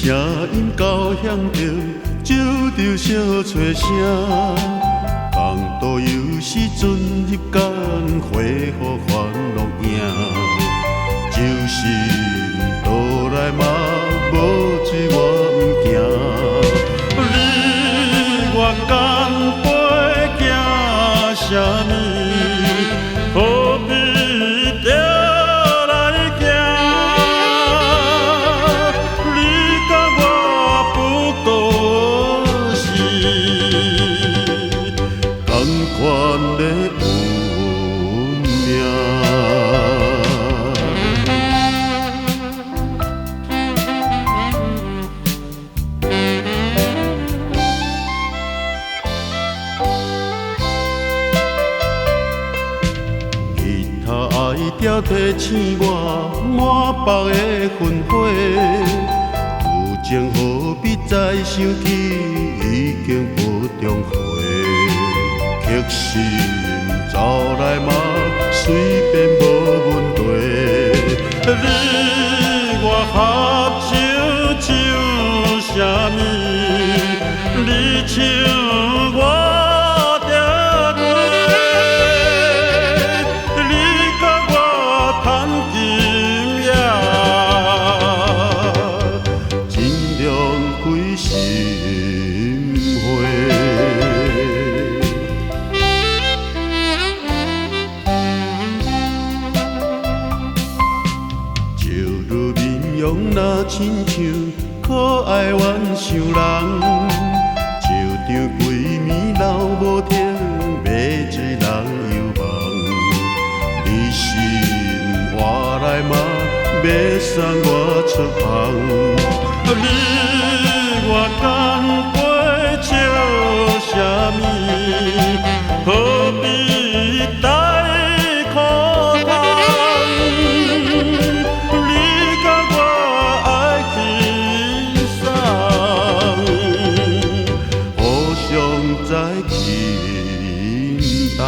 声音交响着，照着小吹声。放渡有时阵翕间，花予烦恼影。酒心倒来嘛，无醉我毋惊。你我干杯行啥物？何必着来行？你甲我不过是同款的运命。爱条提醒我，满腹的魂火，有情何必再想起，已经不中花。曲心走来嘛，随便无问题。你我合唱唱啥物？你唱我。若亲像可爱冤相人，树场规暝闹无停，马水人犹忙。你心活来嘛，要送我出航。你我干杯笑啥物？何必带苦汤？你甲我爱轻松，互相在轻重。